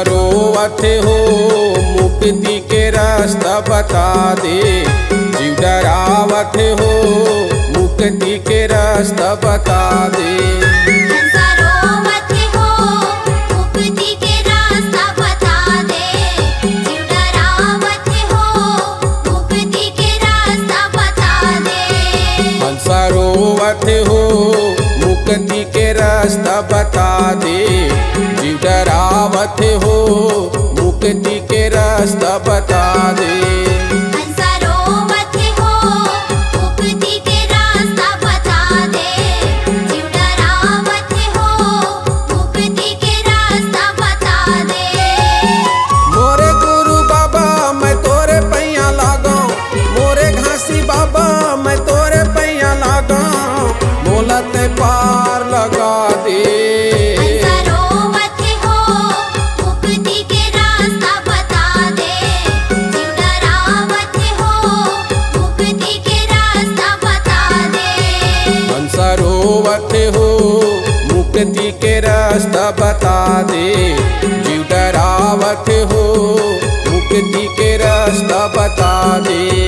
रोवत हो मुक्ति के रास्ता बता दे, जीव डरावत हो मुक्ति के रास्ता बता दे। रोवत हो मुक्ति के रास्ता बता दे, जीव डरावत हो मुक्ति के रास्ता बता दे। मोरे गुरु बाबा मैं तोरे पैया लागो, मोरे घासी बाबा मैं तोरे पैया लागो, मोलत पार लगा दे। रोवत हो मुक्ति के रास्ता बता दे, जीव डरावत हो मुक्ति के रास्ता बता दे।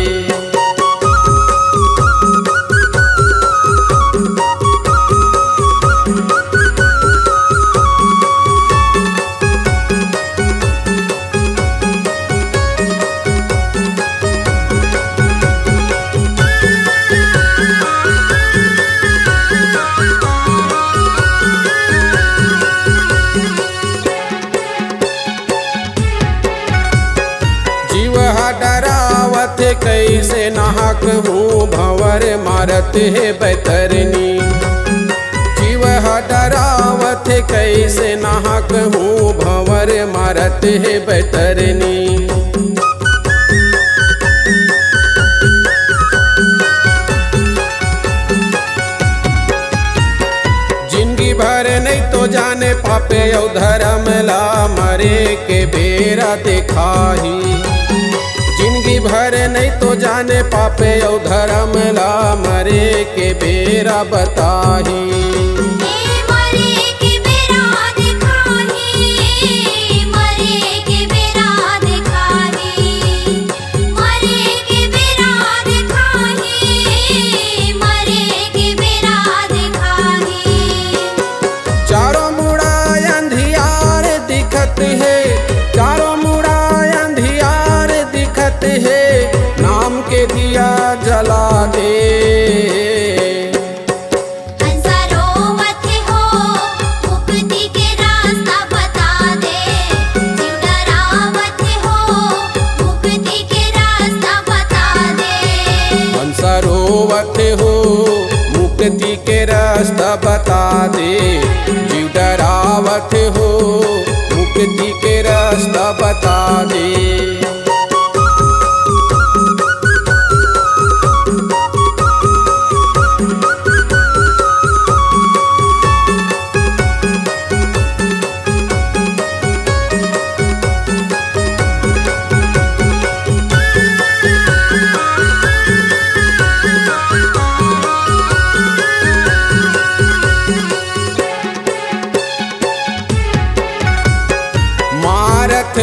डरावत कैसे नाहक हूँ भंवर मारत है बैतरनी, जीव डरावत कैसे नाहक हूँ भंवर मारत है बैतरनी। जिंदगी भर नहीं तो जाने पापे औ धर्म ला मरे के बेरा दिखाही, जिंदगी भर नहीं तो जाने पापे औ धर्म ला मरे के बेरा बताही। चारों मुड़ा अंधियार दिखत है, चारों मुड़ा अंधियार दिखत है, नाम के दिया जला दे। रोवत हो मुक्ति के रास्ता बता दे, जीव डरावत हो मुक्ति के रास्ता बता दे।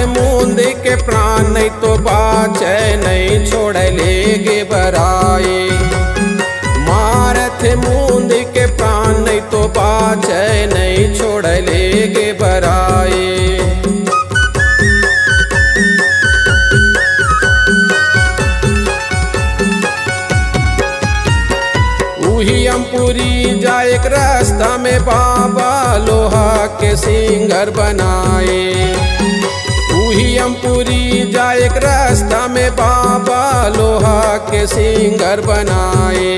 मूंद के प्राण नहीं तो बाचे नहीं छोड़ लेगे बराए, मारत मूंद के प्राण नहीं तो बाचे नहीं छोड़ लेगे बराए। उही अमपुरी जाए एक रास्ता में बाबा लोहा के सिंगर बनाए, उही अमपुरी जाए एक रास्ता में बाबा लोहा के सिंगर बनाए।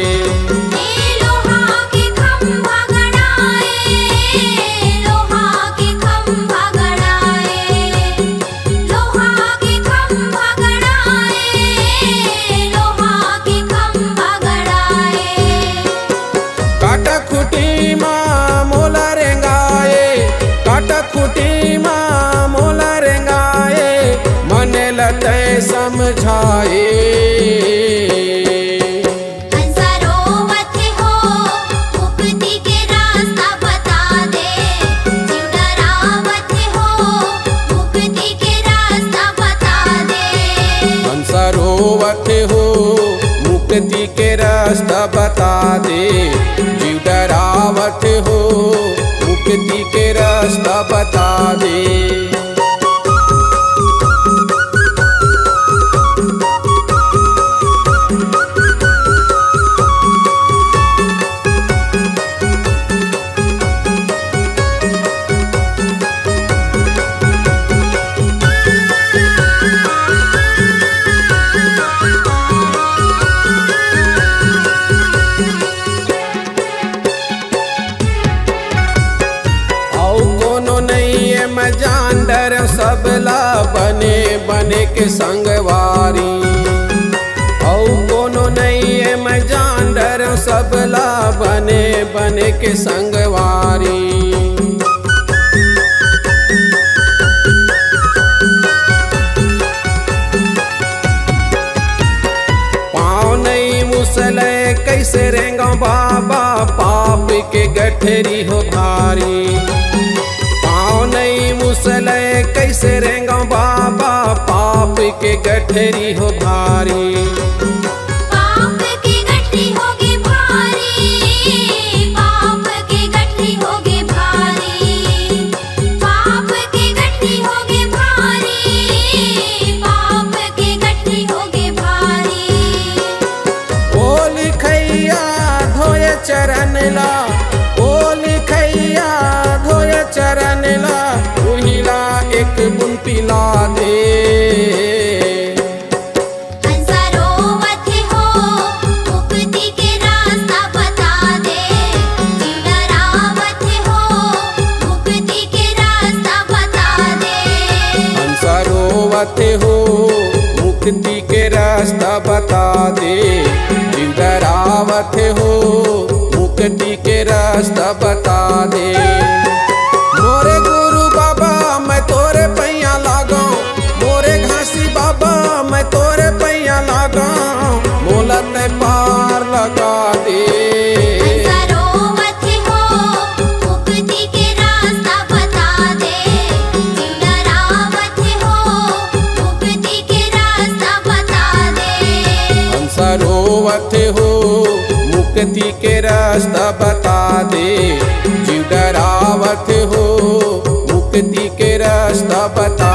काटा खुटी माँ मोला रेंगाए, काटा खुटी माँ मोला रेंगाए, मने लते समझाए। रोवत हो जीव डरावत हो मुक्ति के रास्ता बता दे। जान डर सबला बने बने के संगवारी औ कोनो नहीं है मैं जान डर सबला बने बने के संगवारी। पाँव नहीं मुसले कैसे रेंगा बाबा पाप के गठरी हो भारी। नहीं मुसले कैसे रेंगा बाबा पाप के गठरी हो भारी। पाप के गठरी होगे भारी, पाप के गठरी होगे भारी, पाप के गठरी होगे भारी, पाप के गठरी होगे भारी। ओ लिखैया धोए चरण ला, ओ लिखैया धोए चरण ला, उहिला एक बुन पिला दे। हंसा रोवत हो मुक्ति के रास्ता बता दे, जीव डरावत हो मुक्ति के रास्ता बता दे। हंसा रोवत हो मुक्ति के रास्ता बता दे, जीव डरावत हो मुक्ति के रास्ता बता दे। मोरे गुरु बाबा मैं तोरे पैया लागो, मोरे घासी बाबा मैं तोरे पैया लागो, मोला ते पार लगा दे। हंसा रोवत हो मुक्ति के रास्ता बता दे, जीव डरावत हो मुक्ति के रास्ता बता दे। हंसा रोवत हो मुक्ति के रास्ता बता दे, जीव डरावत हो मुक्ति के रास्ता बता